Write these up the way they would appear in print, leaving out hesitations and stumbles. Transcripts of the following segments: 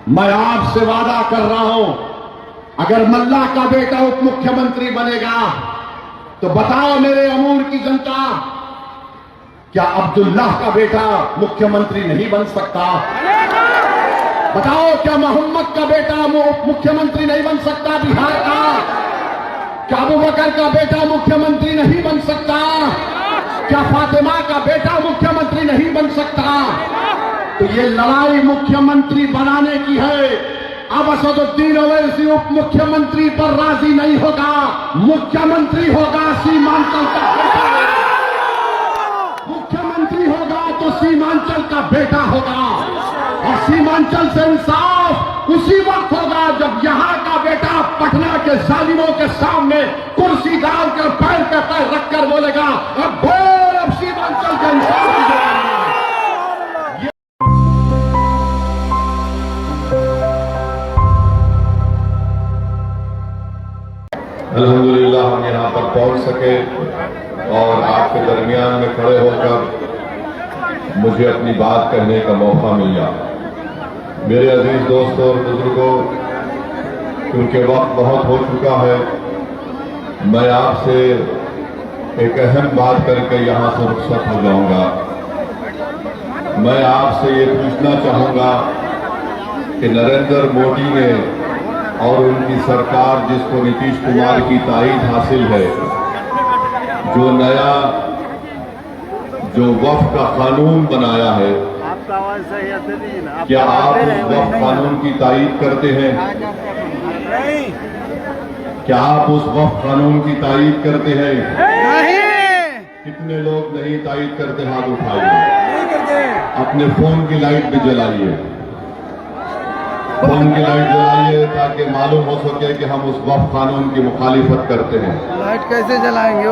मैं आपसे वादा कर रहा हूं, अगर मल्ला का बेटा उप मुख्यमंत्री बनेगा तो बताओ मेरे अमूर की जनता, क्या अब्दुल्लाह का बेटा मुख्यमंत्री नहीं बन सकता? बताओ, क्या मोहम्मद का बेटा मुख्यमंत्री नहीं बन सकता बिहार का? क्या अबू बकर का बेटा मुख्यमंत्री नहीं बन सकता? क्या फातिमा का बेटा मुख्यमंत्री नहीं बन सकता? तो ये लड़ाई मुख्यमंत्री बनाने की है। अब असदुद्दीन ओवैसी उप मुख्यमंत्री पर राजी नहीं होगा, मुख्यमंत्री होगा सीमांचल का बेटा। मुख्यमंत्री होगा तो सीमांचल का बेटा होगा, और सीमांचल से इंसाफ उसी वक्त होगा जब यहां का बेटा पटना के जालिमों के सामने कुर्सी डालकर पैर पे पैर रखकर बोलेगा, अब बोल, अब सीमांचल का इंसाफ हो जाएगा। अल्हम्दुलिल्लाह हम यहाँ पर पहुँच सके और आपके दरमियान में खड़े होकर मुझे अपनी बात कहने का मौका मिल गया। मेरे अजीज दोस्तों और बुजुर्गों, क्योंकि वक्त बहुत हो चुका है, मैं आपसे एक अहम बात करके यहाँ से रुखसत हो जाऊंगा। मैं आपसे ये पूछना चाहूंगा कि नरेंद्र मोदी ने और उनकी सरकार, जिसको नीतीश कुमार की ताईद हासिल है, जो नया वक्फ का कानून बनाया है, क्या आप उस वक्फ कानून की ताईद करते हैं? क्या आप उस वक्फ कानून की ताईद करते हैं? कितने लोग नहीं ताईद करते? हाथ उठाइए। अपने फोन की लाइट भी जलाइए, फोन की लाइट जलाइए, ताकि मालूम हो सके कि हम उस वक्फ कानून की मुखालिफत करते हैं। लाइट कैसे जलाएंगे? ओ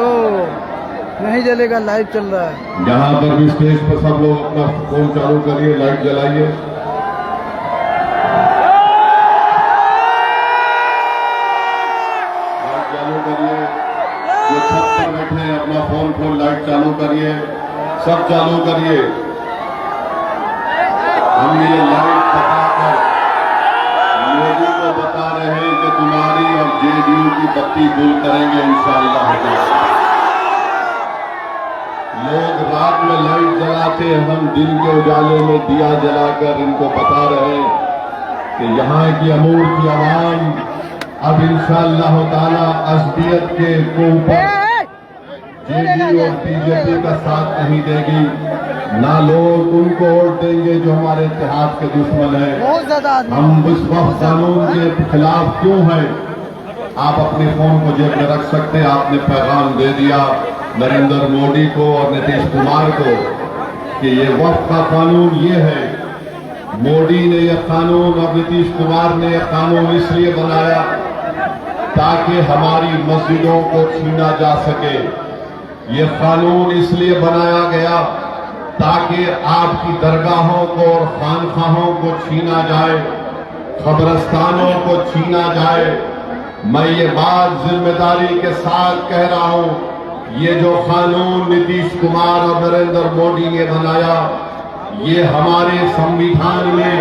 नहीं जलेगा, लाइव चल रहा है। यहाँ पर भी स्टेज पर सब लोग अपना फोन चालू करिए, लाइट जलाइए। लाइट चालू करिए। जो छत पर बैठे हैं अपना फोन लाइट चालू करिए, सब चालू करिए। हम ये लाइट बताकर मोदी को बता रहे हैं कि तुम्हारी और जेडीयू की बत्ती गुल करेंगे इंशाअल्लाह। लोग रात में लाइट जलाते हैं, हम दिन के उजाले में दिया जलाकर इनको बता रहे हैं कि यहाँ की अमूर की आवाम अब इंशाअल्लाह ताला असदियत के ऊपर जेडीयू और बीजेपी का साथ नहीं देगी, ना लोग उनको वोट देंगे जो हमारे इत्तेहाद के दुश्मन है। हम इस वक्फ कानून के खिलाफ क्यों हैं? आप अपने फोन को जेब में रख सकते हैं। आपने पैगाम दे दिया नरेंद्र मोदी को और नीतीश कुमार को कि ये वक्फ का कानून ये है। मोदी ने यह कानून और नीतीश कुमार ने यह कानून इसलिए बनाया ताकि हमारी मस्जिदों को छीना जा सके। ये कानून इसलिए बनाया गया ताकि आपकी दरगाहों को और खानखाहों को छीना जाए, कब्रस्तानों को छीना जाए। मैं ये बात जिम्मेदारी के साथ कह रहा हूं, ये जो कानून नीतीश कुमार और नरेंद्र मोदी ने बनाया, ये हमारे संविधान में,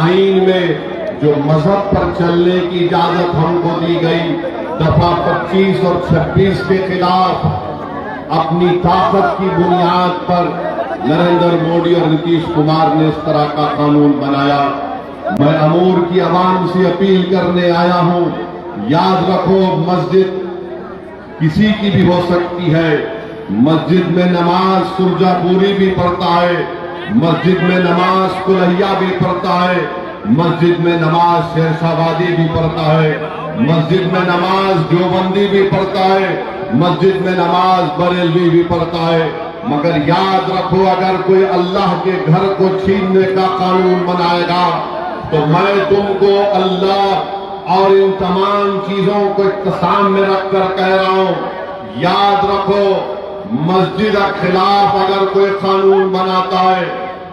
आईन में जो मजहब पर चलने की इजाजत हमको दी गई दफा 25 और 26 के खिलाफ अपनी ताकत की बुनियाद पर नरेंद्र मोदी और नीतीश कुमार ने इस तरह का कानून बनाया। मैं अमूर की आवाम से अपील करने आया हूं, याद रखो, मस्जिद किसी की भी हो सकती है। मस्जिद में नमाज सुरजापुरी भी पढ़ता है, मस्जिद में नमाज कुलहिया भी पढ़ता है, मस्जिद में नमाज शेरशाबादी भी पढ़ता है, मस्जिद में नमाज देवबंदी भी पढ़ता है, मस्जिद में नमाज बरेलवी भी पढ़ता है। मगर याद रखो, अगर कोई अल्लाह के घर को छीनने का कानून बनाएगा तो मैं तुमको अल्लाह और इन तमाम चीजों को सामने रखकर कह रहा हूं, याद रखो, मस्जिद के खिलाफ अगर कोई कानून बनाता है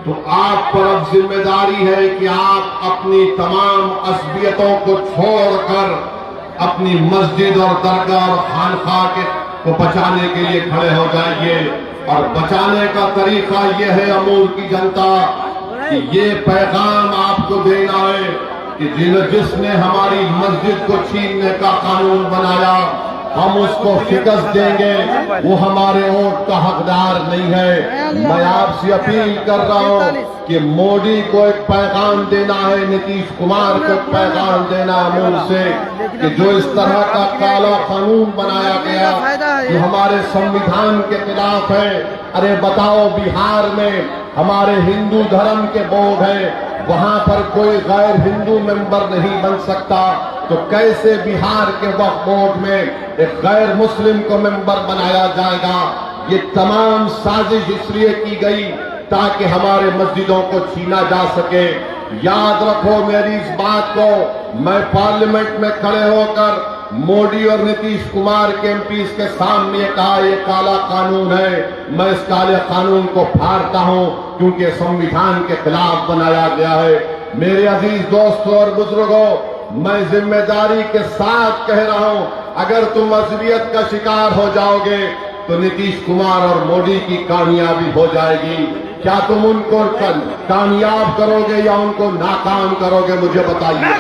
तो आप पर अब जिम्मेदारी है कि आप अपनी तमाम असबियतों को छोड़कर अपनी मस्जिद और दरगाह और खानखा को बचाने के लिए खड़े हो जाइए। और बचाने का तरीका यह है, अमूर की जनता, कि ये पैगाम आपको देना है कि जिसने हमारी मस्जिद को छीनने का कानून बनाया हम उसको शिकस्त देंगे, वो हमारे वोट का हकदार नहीं है। मैं आपसे अपील कर रहा हूँ कि मोदी को एक पैगाम देना है, नीतीश कुमार को एक पैगाम देना है मुंह से कि जो इस तरह का काला कानून बनाया गया जो हमारे संविधान के खिलाफ है। अरे बताओ, बिहार में हमारे हिंदू धर्म के बोर्ड है, वहां पर कोई गैर हिंदू मेंबर नहीं बन सकता, तो कैसे बिहार के वक्फ बोर्ड में एक गैर मुस्लिम को मेंबर बनाया जाएगा? ये तमाम साजिश इसलिए की गई ताकि हमारे मस्जिदों को छीना जा सके। याद रखो मेरी इस बात को, मैं पार्लियामेंट में खड़े होकर मोदी और नीतीश कुमार के एमपी के सामने कहा ये काला कानून है। मैं इस काले कानून को फाड़ता हूं क्योंकि संविधान के खिलाफ बनाया गया है। मेरे अजीज दोस्तों और बुजुर्गों, मैं जिम्मेदारी के साथ कह रहा हूं, अगर तुम अज़लियत का शिकार हो जाओगे तो नीतीश कुमार और मोदी की कामयाबी हो जाएगी। क्या तुम उनको कामयाब करोगे या उनको नाकाम करोगे? मुझे बताइए।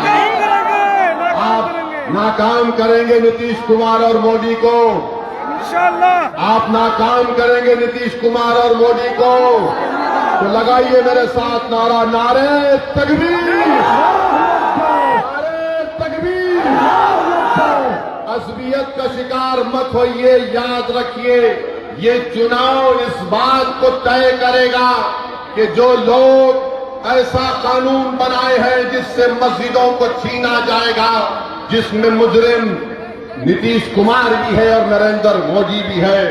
आप नाकाम करेंगे नीतीश कुमार और मोदी को? इंशाअल्लाह आप नाकाम करेंगे नीतीश कुमार और मोदी को? तो लगाइए मेरे साथ नारा, नारे तकबीर, नारे तकबीर। असबियत का शिकार मत होइए। याद रखिए, ये चुनाव इस बात को तय करेगा कि जो लोग ऐसा कानून बनाए हैं जिससे मस्जिदों को छीना जाएगा, जिसमें मुजरिम नीतीश कुमार भी है और नरेंद्र मोदी भी है।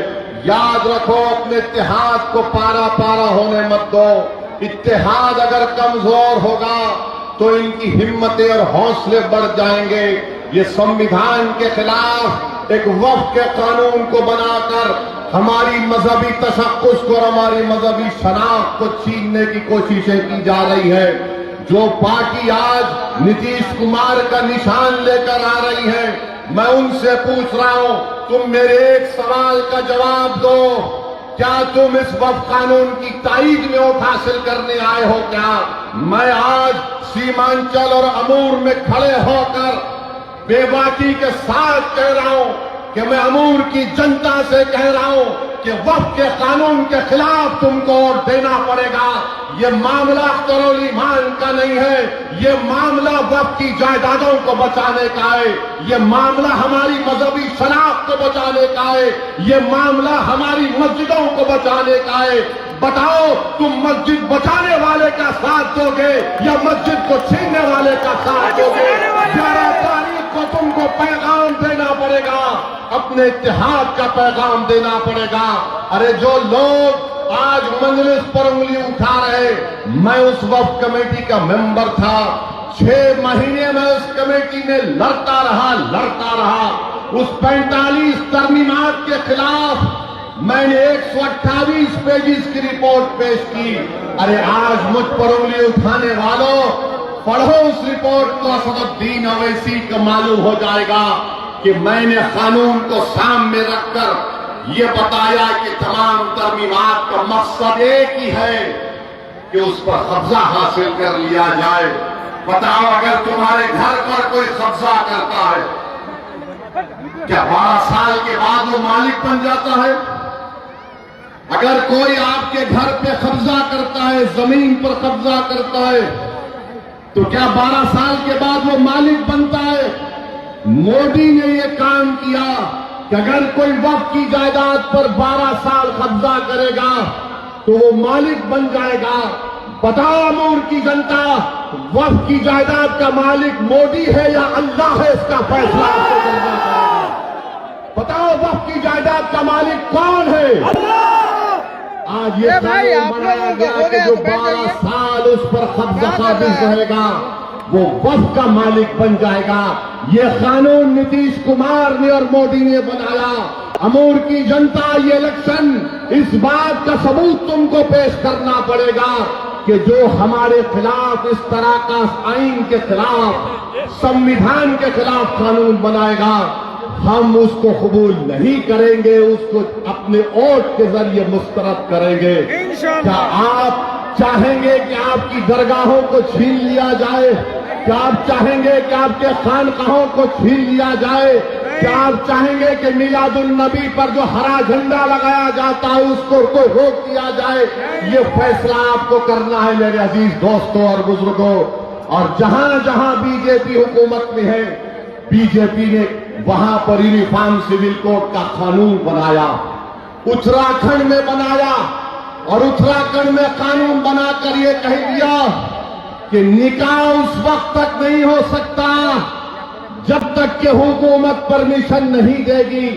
याद रखो, अपने इत्तेहाद को पारा पारा होने मत दो। इत्तेहाद अगर कमजोर होगा तो इनकी हिम्मतें और हौसले बढ़ जाएंगे। ये संविधान के खिलाफ एक वक्फ के कानून को बनाकर हमारी मजहबी तशक्कुस को और हमारी मजहबी शनाख्त को छीनने की कोशिशें की जा रही है। जो पार्टी आज नीतीश कुमार का निशान लेकर आ रही है, मैं उनसे पूछ रहा हूं, तुम मेरे एक सवाल का जवाब दो। क्या तुम इस वक्फ कानून की ताईद में वोट हासिल करने आए हो क्या? मैं आज सीमांचल और अमूर में खड़े होकर बेबाकी के साथ कह रहा हूं कि मैं अमूर की जनता से कह रहा हूं कि वक्फ के कानून के खिलाफ तुमको वोट देना पड़ेगा। ये मामला करोल ईमान का नहीं है, ये मामला वक्फ की जायदादों को बचाने का है, ये मामला हमारी मजहबी शनाख्त को बचाने का है, ये मामला हमारी मस्जिदों को बचाने का है। बताओ, तुम मस्जिद बचाने वाले का साथ दोगे या मस्जिद को छीनने वाले का साथ दोगे? 11 तारीख को तुमको पैगाम देना पड़ेगा, अपने इत्तेहाद का पैगाम देना पड़ेगा। अरे जो लोग आज मजलिस पर उंगली उठा रहे, मैं उस वक्फ कमेटी का मेंबर था। 6 महीने में उस कमेटी में लड़ता रहा। उस 45 तरमीमात के खिलाफ मैंने 128 पेजेस की रिपोर्ट पेश की। अरे आज मुझ पर उंगली उठाने वालों, पढ़ो उस रिपोर्ट को। असदुद्दीन ओवैसी को मालूम हो जाएगा कि मैंने कानून को सामने रखकर ये बताया कि तमाम तरमीमात का मकसद एक ही है कि उस पर कब्जा हासिल कर लिया जाए। बताओ, अगर तुम्हारे घर पर कोई कब्जा करता है, क्या 12 साल के बाद वो मालिक बन जाता है? अगर कोई आपके घर पे कब्जा करता है, जमीन पर कब्जा करता है, तो क्या 12 साल के बाद वो मालिक बनता है? मोदी ने ये काम किया कि अगर कोई वक्फ की जायदाद पर 12 साल कब्जा करेगा तो वो मालिक बन जाएगा। बताओ अमूर की जनता, वक्फ की जायदाद का मालिक मोदी है या अल्लाह है? इसका फैसला आपको करना पड़ेगा। बताओ, वक्फ की जायदाद का मालिक कौन है? आज ये कानून बनाया गया कि जो 12 साल उस पर कब्जा काबिज रहेगा वो वक्फ का मालिक बन जाएगा। ये कानून नीतीश कुमार ने और मोदी ने बनाया। अमूर की जनता, ये इलेक्शन इस बात का सबूत तुमको पेश करना पड़ेगा कि जो हमारे खिलाफ इस तरह का आईन के खिलाफ, संविधान के खिलाफ कानून बनाएगा, हम उसको कबूल नहीं करेंगे, उसको अपने वोट के जरिए मुस्तरद करेंगे। क्या आप चाहेंगे कि आपकी दरगाहों को छीन लिया जाए? क्या आप चाहेंगे कि आपके खानकाहों को छीन लिया जाए? क्या आप चाहेंगे कि मिलादुल नबी पर जो हरा झंडा लगाया जाता है उसको रोक दिया जाए? ये फैसला आपको करना है मेरे अजीज दोस्तों और बुजुर्गों। और जहां जहां बीजेपी हुकूमत में है, बीजेपी ने वहां पर यूनिफॉर्म सिविल कोड का कानून बनाया, उत्तराखंड में बनाया, और उत्तराखंड में कानून बनाकर ये कह दिया कि निकाह उस वक्त तक नहीं हो सकता जब तक कि हुकूमत परमिशन नहीं देगी।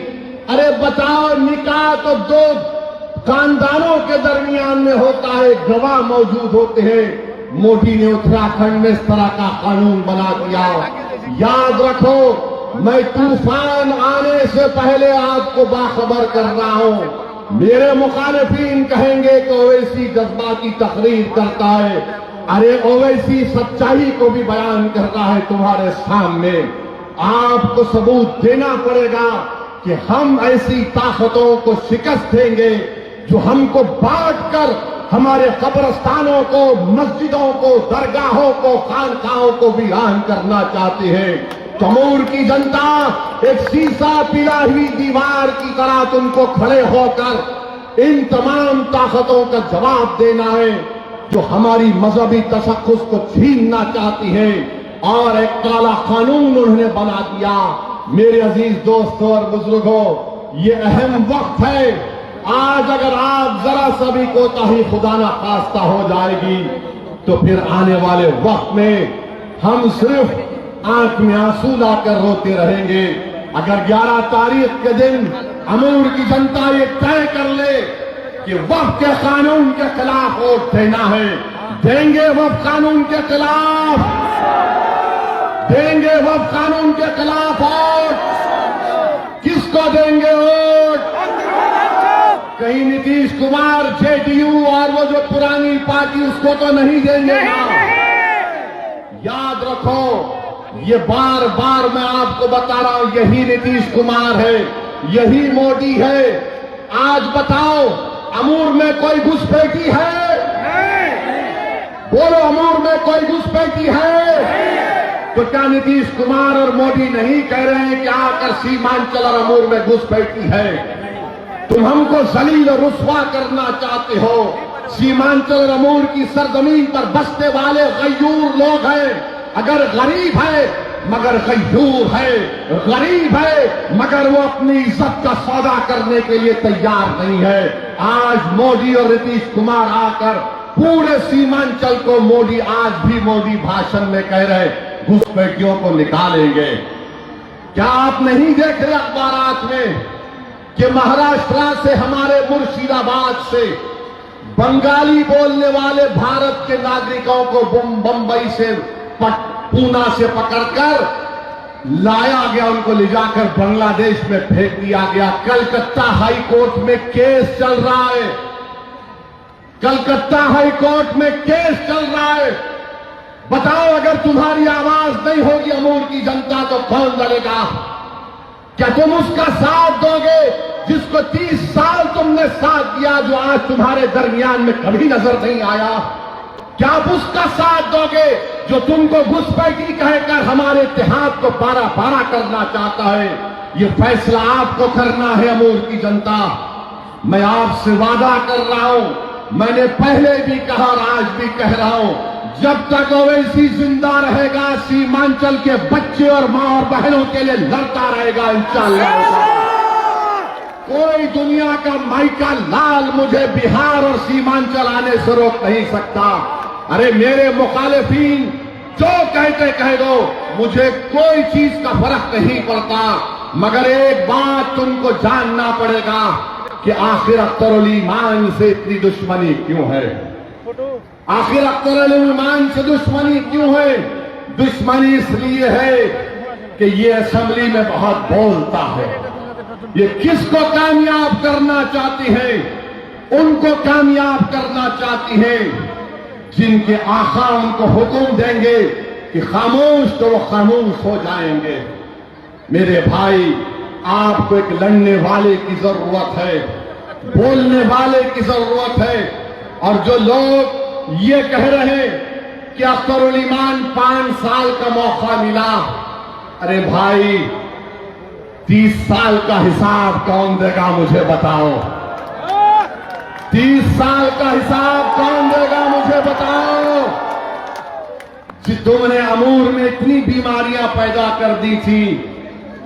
अरे बताओ, निकाह तो दो खानदानों के दरमियान में होता है, गवाह मौजूद होते हैं। मोदी ने उत्तराखंड में इस तरह का कानून बना दिया। याद रखो, मैं तूफान आने से पहले आपको बाखबर कर रहा हूं। मेरे मुखालिफिन कहेंगे कि ओवैसी जज्बाती तकरीर करता है। अरे ओवैसी सच्चाई को भी बयान कर रहा है तुम्हारे सामने। आपको सबूत देना पड़ेगा कि हम ऐसी ताकतों को शिकस्त देंगे जो हमको बांटकर हमारे कब्रस्तानों को, मस्जिदों को, दरगाहों को, खानकाहों को वीरान करना चाहते हैं। तमूर की जनता एक शीशा पिला हुई दीवार की तरह तुमको खड़े होकर इन तमाम ताकतों का जवाब देना है जो हमारी मजहबी तशख्खुस को छीनना चाहती है। और एक काला कानून उन्होंने बना दिया। मेरे अजीज दोस्तों और बुजुर्गों, ये अहम वक्त है। आज अगर आप जरा सा भी कोताही खुदा ना खास्ता हो जाएगी तो फिर आने वाले वक्त में हम सिर्फ आंख में आंसू लाकर रोते रहेंगे। अगर 11 तारीख के दिन अमूर की जनता ये तय कर ले कि वक्फ के कानून के खिलाफ वोट देना है, देंगे वक्फ कानून के खिलाफ, देंगे वक्फ कानून के खिलाफ वोट। किसको देंगे वोट? कहीं नीतीश कुमार, जेडीयू और वो जो पुरानी पार्टी, उसको तो नहीं देंगे ना। याद रखो, ये बार बार मैं आपको बता रहा हूं, यही नीतीश कुमार है, यही मोदी है। आज बताओ, अमूर में कोई घुसपैठी है? बोलो, अमूर में कोई घुसपैठी है? तो क्या नीतीश कुमार और मोदी नहीं कह रहे हैं कि आकर सीमांचल और अमूर में घुसपैठी है? तुम हमको जलील और रुस्वा करना चाहते हो। सीमांचल और अमूर की सरजमीन पर बसने वाले गयूर लोग हैं। अगर गरीब है मगर गयूर है, गरीब है मगर वो अपनी इज्जत का सौदा करने के लिए तैयार नहीं है। आज मोदी और नीतीश कुमार आकर पूरे सीमांचल को मोदी भाषण में कह रहे घुसपैठियों को निकालेंगे। क्या आप नहीं देख रहे अखबारात में कि महाराष्ट्र से, हमारे मुर्शिदाबाद से बंगाली बोलने वाले भारत के नागरिकों को बंबई से, पूना से पकड़कर लाया गया, उनको ले जाकर बांग्लादेश में फेंक दिया गया। कलकत्ता हाई कोर्ट में केस चल रहा है, कलकत्ता हाई कोर्ट में केस चल रहा है। बताओ, अगर तुम्हारी आवाज नहीं होगी अमूर की जनता तो कौन लड़ेगा? क्या तुम उसका साथ दोगे जिसको 30 साल तुमने साथ दिया, जो आज तुम्हारे दरमियान में कभी नजर नहीं आया? क्या आप उसका साथ दोगे जो तुमको घुसपैठी कहकर हमारे इत्तेहाद को पारा पारा करना चाहता है? ये फैसला आपको करना है अमूर की जनता। मैं आपसे वादा कर रहा हूं, मैंने पहले भी कहा और आज भी कह रहा हूं, जब तक ओवैसी जिंदा रहेगा, सीमांचल के बच्चे और मां और बहनों के लिए लड़ता रहेगा इंशाअल्लाह। कोई दुनिया का माइका लाल मुझे बिहार और सीमांचल आने से रोक नहीं सकता। अरे मेरे मुखालिफिन जो कहते कह दो, मुझे कोई चीज का फर्क नहीं पड़ता, मगर एक बात तुमको जानना पड़ेगा कि आखिर अख्तरुल ईमान से इतनी दुश्मनी क्यों है? आखिर अख्तरुल ईमान से दुश्मनी क्यों है? दुश्मनी इसलिए है कि ये असेंबली में बहुत बोलता है। ये किसको कामयाब करना चाहती है? उनको कामयाब करना चाहती है जिनके आका उनको हुक्म देंगे कि खामोश, तो वो खामोश हो जाएंगे। मेरे भाई, आपको एक लड़ने वाले की जरूरत है, बोलने वाले की जरूरत है। और जो लोग ये कह रहे कि अख्तरुल ईमान 5 साल का मौका मिला। अरे भाई 30 साल का हिसाब कौन देगा मुझे बताओ? 30 साल का हिसाब कौन देगा मुझे बताओ? कि तुमने अमूर में इतनी बीमारियां पैदा कर दी थी,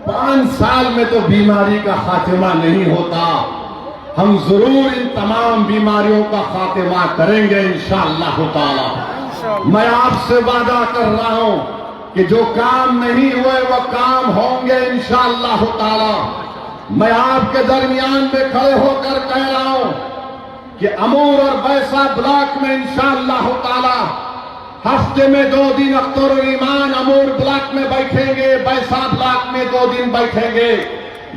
5 साल में तो बीमारी का खात्मा नहीं होता। हम जरूर इन तमाम बीमारियों का खात्मा करेंगे इंशाअल्लाह ताला। मैं आपसे वादा कर रहा हूं कि जो काम नहीं हुए वो काम होंगे इंशाअल्लाह ताला। मैं आपके दरमियान में खड़े होकर कह रहा हूं कि अमूर और बैसा ब्लॉक में इंशाअल्लाह ताला हफ्ते में 2 दिन अख्तरुल ईमान अमूर ब्लॉक में बैठेंगे, बैसा ब्लॉक में 2 दिन बैठेंगे।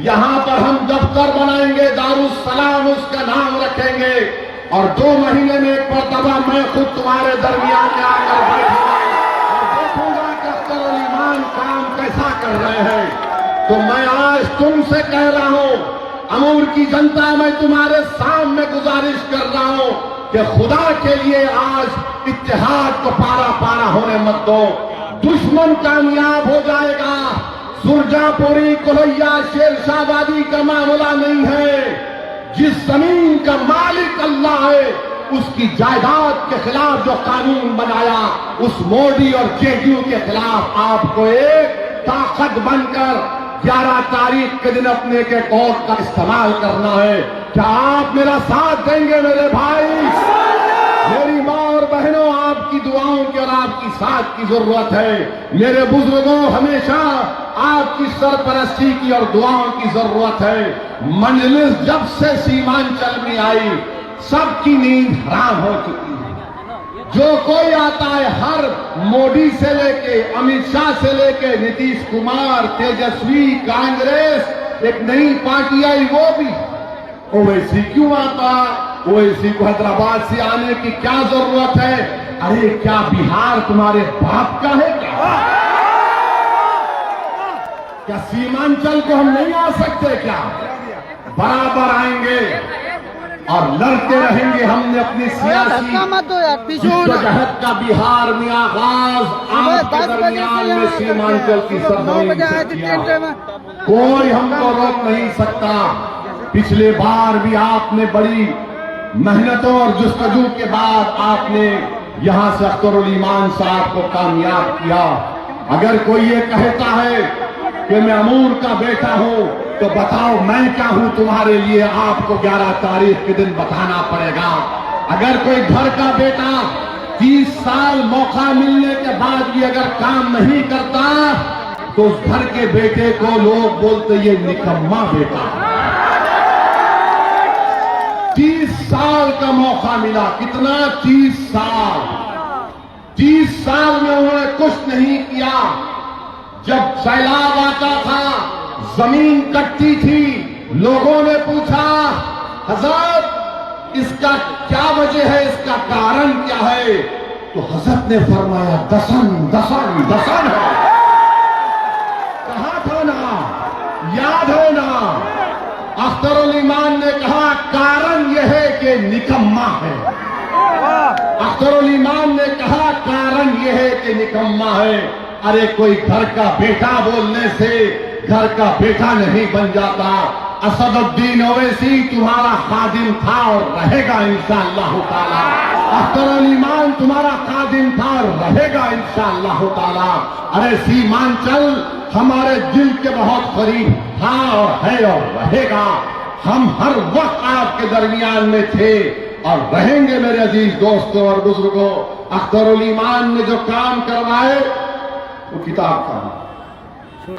यहां पर हम दफ्तर बनाएंगे, दारुस्सलाम उसका नाम रखेंगे और 2 महीने में एक मरतबा मैं खुद तुम्हारे दरमियान में आकर बैठूंगा और देखूंगा कि अख्तरुल ईमान काम कैसा कर रहे हैं। तो मैं आज तुमसे कह रहा हूं, अमूर की जनता, मैं तुम्हारे सामने गुजारिश कर रहा हूं कि खुदा के लिए आज इत्तेहाद को पारा पारा होने मत दो। दुश्मन कामयाब हो जाएगा। सुरजापुरी, कोलैया, शेरशाहबादी का मामला नहीं है। जिस जमीन का मालिक अल्लाह है, उसकी जायदाद के खिलाफ जो कानून बनाया, उस मोदी और जेडीयू के खिलाफ आपको एक ताकत बनकर 11 तारीख के दिन अपने के वोट का इस्तेमाल करना है। क्या आप मेरा साथ देंगे मेरे भाई? मेरी मां और बहनों, आपकी दुआओं की और आपकी साथ की जरूरत है। मेरे बुजुर्गों, हमेशा आपकी सरपरस्ती की और दुआओं की जरूरत है। मजलिस जब से सीमांचल में आई, सबकी नींद हराम हो चुकी है। जो कोई आता है, हर मोदी से लेके अमित शाह से लेके नीतीश कुमार, तेजस्वी, कांग्रेस, एक नई पार्टी आई, वो भी ओवैसी क्यों आता? ओवैसी को हैदराबाद से आने की क्या जरूरत है? अरे क्या बिहार तुम्हारे बाप का है क्या सीमांचल को हम नहीं आ सकते क्या? बराबर आएंगे और लड़ते रहेंगे। हमने अपनी सियासी जहद का बिहार में आगाज आपके दरमियान में सीमांचल की सरजमीन से किया। कोई हमको रोक नहीं सकता। पिछले बार भी आपने बड़ी मेहनतों और जुस्तजू के बाद आपने यहां से अख्तरुल ईमान साहब को कामयाब किया। अगर कोई ये कहता है कि मैं अमूर का बेटा हूं, तो बताओ मैं क्या हूं तुम्हारे लिए? आपको 11 तारीख के दिन बताना पड़ेगा। अगर कोई घर का बेटा 30 साल मौका मिलने के बाद भी अगर काम नहीं करता, तो उस घर के बेटे को लोग बोलते ये निकम्मा बेटा। 30 साल का मौका मिला। कितना? 30 साल। 30 साल में उन्होंने कुछ नहीं किया। जब सैलाब आता था, जमीन कटती थी, लोगों ने पूछा हजरत इसका क्या वजह है, इसका कारण क्या है? तो हजरत ने फरमाया दसन दसन दसन है। कहा था ना, याद है ना? अख्तरुल ईमान ने कहा कारण यह है कि निकम्मा है। अख्तरुल ईमान ने कहा कारण यह है कि निकम्मा है। अरे कोई घर का बेटा बोलने से घर का बेटा नहीं बन जाता। असदुद्दीन ओवैसी तुम्हारा खादिम था और रहेगा इंशाअल्लाह ताला। अख्तरुल ईमान तुम्हारा खादिम था और रहेगा इंशाअल्लाह ताला। अरे सीमांचल हमारे दिल के बहुत करीब था और है और रहेगा। हम हर वक्त आपके दरमियान में थे और रहेंगे मेरे अजीज दोस्तों और बुजुर्गों। अख्तरुल ईमान ने जो काम करवाए वो किताब का,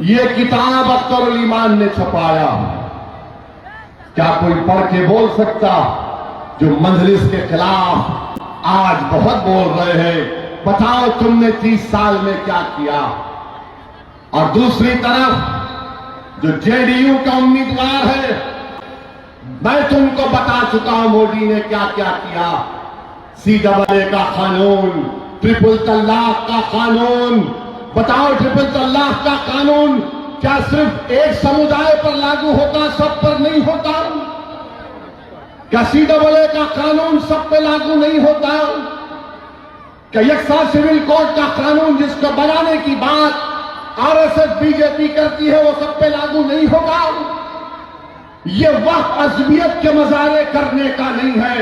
ये किताब अख्तरुल ईमान ने छपाया। क्या कोई पढ़ के बोल सकता? जो मजलिस के खिलाफ आज बहुत बोल रहे हैं, बताओ तुमने 30 साल में क्या किया? और दूसरी तरफ जो जेडीयू का उम्मीदवार है, मैं तुमको बता चुका हूं मोदी ने क्या क्या किया। CAA का कानून, ट्रिपल तलाक का कानून। बताओ ट्रिपल तलाक का कानून क्या सिर्फ एक समुदाय पर लागू होता, सब पर नहीं होता? क्या CAA का कानून सब पे लागू नहीं होता? कि यकसा सिविल कोड का कानून जिसको बनाने की बात आरएसएस बीजेपी करती है वो सब पे लागू नहीं होगा। ये वक्त अज़मियत के मुजाहरे करने का नहीं है,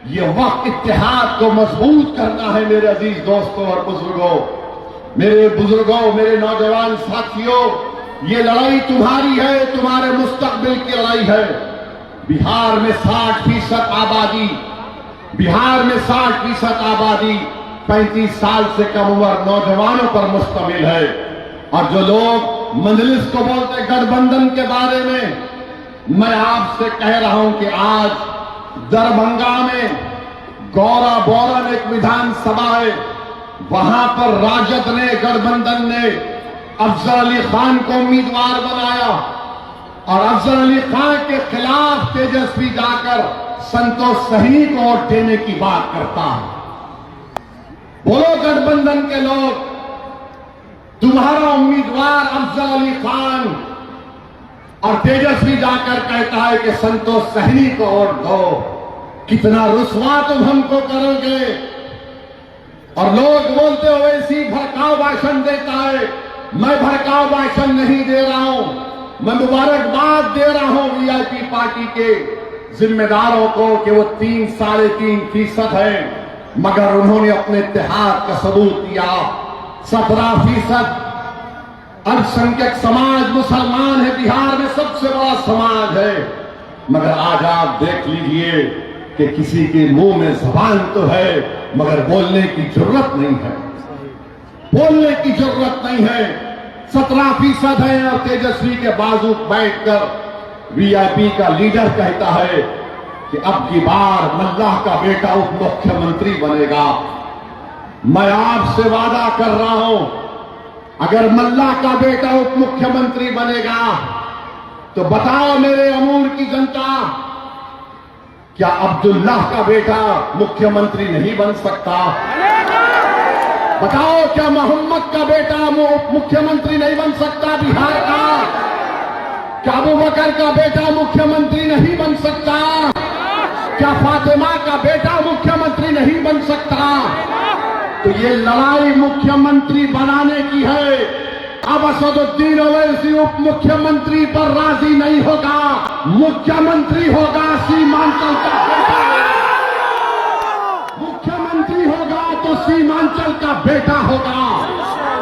ये वक्त इत्तेहाद को मजबूत करना है। मेरे अजीज दोस्तों और बुजुर्गों, मेरे नौजवान साथियों, ये लड़ाई तुम्हारी है, तुम्हारे मुस्तकबिल की लड़ाई है। बिहार में 60% आबादी, 35 साल से कम उम्र नौजवानों पर मुश्तमिल है। और जो लोग मंजलिस को बोलते गठबंधन के बारे में, मैं आपसे कह रहा हूं कि आज दरभंगा में गौरा बोरन एक विधानसभा है, वहां पर राजद ने, गठबंधन ने अफजल अली खान को उम्मीदवार बनाया और अफजल अली खान के खिलाफ तेजस्वी जाकर संतोष सहनी को वोट देने की बात करता है। बोलो गठबंधन के लोग, तुम्हारा उम्मीदवार अफजल अली खान और तेजस्वी जाकर कहता है कि संतोष सहनी को वोट दो। कितना रुस्वा तुम हमको करोगे। और लोग बोलते हो ऐसी भड़काऊ भाषण देता है। मैं भड़काऊ भाषण नहीं दे रहा हूं, मैं मुबारकबाद दे रहा हूं वीआईपी पार्टी के जिम्मेदारों को कि वो 3-3.5% है, मगर उन्होंने अपने इत्तेहाद का सबूत दिया। 17% अल्पसंख्यक समाज मुसलमान है, बिहार में सबसे बड़ा समाज है, मगर आज आप देख लीजिए कि किसी के मुंह में जबान तो है मगर बोलने की जरूरत नहीं है, बोलने की जरूरत नहीं है। 17% है और तेजस्वी के बाजू बैठकर वीआईपी का लीडर कहता है कि अब की बार मल्लाह का बेटा उप मुख्यमंत्री बनेगा। मैं आपसे वादा कर रहा हूं, अगर मल्लाह का बेटा उप मुख्यमंत्री बनेगा तो बताओ मेरे अमूर की जनता, क्या अब्दुल्लाह का बेटा मुख्यमंत्री नहीं बन सकता? बताओ क्या मोहम्मद का बेटा मुख्यमंत्री नहीं बन सकता बिहार का? क्या अबू बकर का बेटा मुख्यमंत्री नहीं बन सकता? क्या फातिमा का बेटा मुख्यमंत्री नहीं बन सकता? तो ये लड़ाई मुख्यमंत्री बनाने की है। अब असदुद्दीन ओवैसी उप मुख्यमंत्री पर राजी नहीं होगा, मुख्यमंत्री होगा सीमांचल का बेटा। मुख्यमंत्री होगा तो सीमांचल का बेटा होगा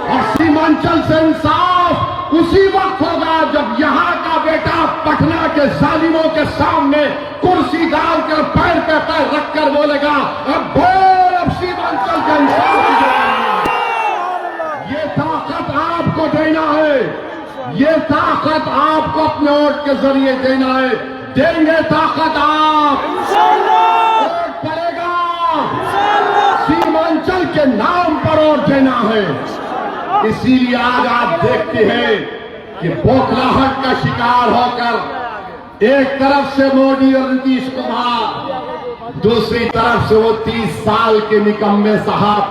और सीमांचल से इंसाफ उसी वक्त होगा जब यहां का बेटा पटना के जालिमों के सामने कुर्सी डालकर पैर पे पैर रखकर बोलेगा, अब बोल, अब सीमांचल का इंसाफ दिलाएंगे। ये ताकत आपको देना है, ये ताकत आपको अपने वोट के जरिए देना है। देंगे ताकत आप, वोट पड़ेगा, सीमांचल के नाम पर वोट देना है। इसीलिए आज आप देखते हैं कि बौखलाहट का शिकार होकर एक तरफ से मोदी और नीतीश कुमार, दूसरी तरफ से वो 30 साल के निकम्मे साहब,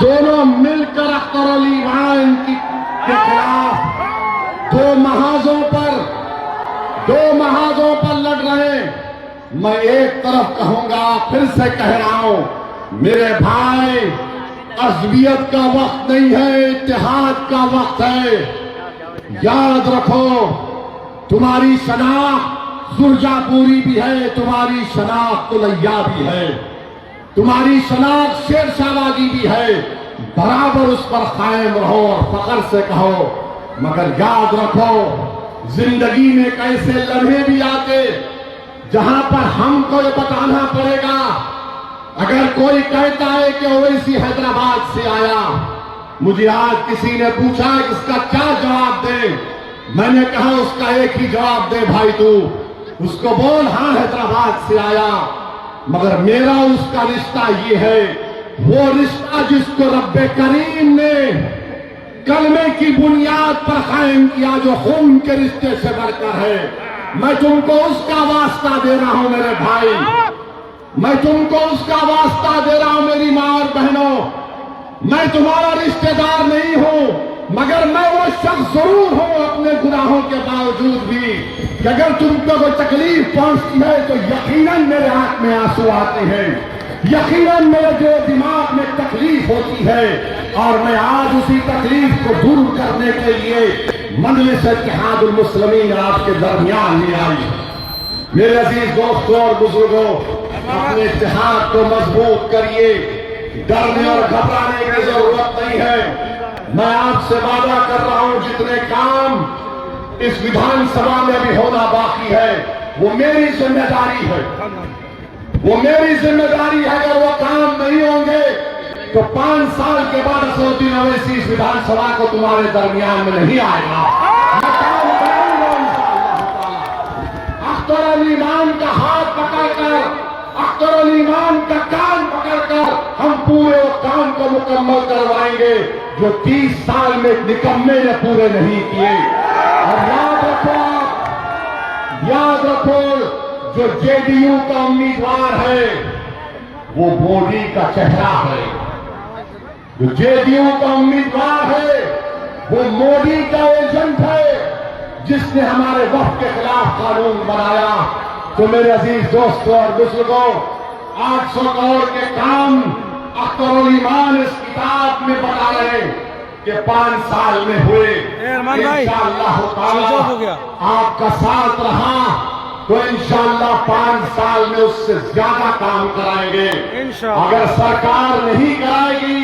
दोनों मिलकर अख्तर अली खान के खिलाफ दो महाजों पर लड़ रहे। मैं एक तरफ कहूंगा, फिर से कह रहा हूं, मेरे भाई, अज़मियत का वक्त नहीं है, इत्तेहाद का वक्त है। याद रखो, तुम्हारी शनाख्त सुरजापुरी भी है, तुम्हारी शनाख्त तुलैया भी है, तुम्हारी शनाख्त शेरशाहबादी भी है। बराबर उस पर कायम रहो और फख्र से कहो। मगर याद रखो, जिंदगी में कैसे लम्हे भी आते जहां पर हमको ये बताना पड़ेगा। अगर कोई कहता है कि ओवैसी हैदराबाद से आया, मुझे आज किसी ने पूछा इसका क्या जवाब दे, मैंने कहा उसका एक ही जवाब दे भाई, तू उसको बोल हाँ हैदराबाद से आया, मगर मेरा उसका रिश्ता ये है, वो रिश्ता जिसको रब्बे करीम ने कलमे की बुनियाद पर कायम किया, जो खून के रिश्ते से बढ़कर है। मैं तुमको उसका वास्ता दे रहा हूं मेरे भाई, मैं तुमको उसका वास्ता दे रहा हूं मेरी मां और बहनों। मैं तुम्हारा रिश्तेदार नहीं हूं, मगर मैं वो शख्स जरूर हूं अपने गुनाहों के बावजूद भी कि अगर तुमको कोई तकलीफ पहुंचती है तो यकीनन मेरे आंख में आंसू आते हैं, यकीनन मेरे जो दिमाग में तकलीफ होती है और मैं आज उसी तकलीफ को दूर करने के लिए मजलिस इत्तेहादुल मुस्लिमीन आपके दरमियान में आई। मेरे अजीज दोस्तों और बुजुर्गों, अपने इत्तेहाद को मजबूत करिए, डरने और घबराने की जरूरत नहीं है। मैं आपसे वादा कर रहा हूं, जितने काम इस विधानसभा में भी होना बाकी है वो मेरी जिम्मेदारी है, वो मेरी जिम्मेदारी है। अगर वो काम नहीं होंगे तो 5 साल के बाद असदुद्दीन ओवैसी इस विधानसभा को तुम्हारे दरमियान में नहीं आएगा। मैं काम करूंगा इंशाअल्लाह ताला। अख्तर अली इमाम का हाथ पकड़कर, अख्तर अली इमाम का कान पकड़कर हम पूरे काम को मुकम्मल करवाएंगे जो 30 साल में निकम्मे ने पूरे नहीं किए। और याद रखो, जो जेडीयू का उम्मीदवार है वो मोदी का चेहरा है, जो जेडीयू का उम्मीदवार है वो मोदी का एजेंट है जिसने हमारे वक्त के खिलाफ कानून बनाया। तो मेरे अजीज दोस्तों और बुजुर्गों, 800 करोड़ के काम अख्तर ईमान इस किताब में बता रहे कि 5 साल में हुए। इंशाअल्लाह ताला आपका साथ रहा तो इंशाअल्लाह 5 साल में उससे ज्यादा काम कराएंगे। अगर सरकार नहीं कराएगी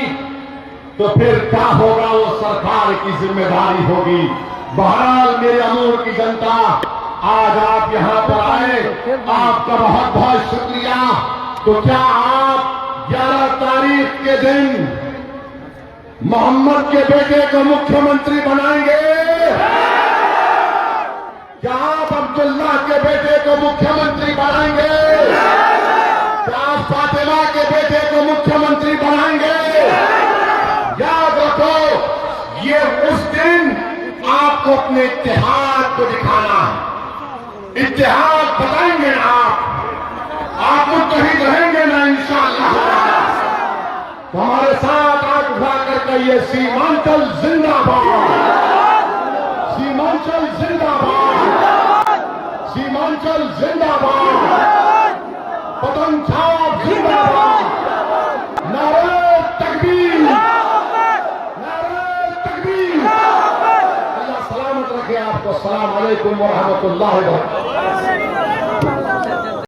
तो फिर क्या होगा, वो सरकार की जिम्मेदारी होगी। बहरहाल मेरे अमूर की जनता, आज आप यहां पर आए, आपका बहुत बहुत शुक्रिया। तो क्या आप 11 तारीख के दिन मोहम्मद के बेटे को मुख्यमंत्री बनाएंगे? क्या आप अब्दुल्ला के बेटे को मुख्यमंत्री बनाएंगे? क्या आप फातिमा के बेटे को मुख्यमंत्री बनाएंगे? याद रखो, ये उस दिन आपको अपने इत्तेहाद को दिखाना है। इत्तेहाद बताएंगे ना आप मुत्तहिद रहेंगे ना इंशाअल्लाह। तो हमारे साथ आग उठा करके ये सीमांचल जिंदाबाद, सीमांचल जिंदाबाद, सीमांचल जिंदाबाद, पतंग छाप जिंदाबाद, नारे तकबीर, नारे तकबीर। अल्लाह सलामत रखे आपको। अस्सलाम वालेकुम व रहमतुल्लाहि व बरकातहू।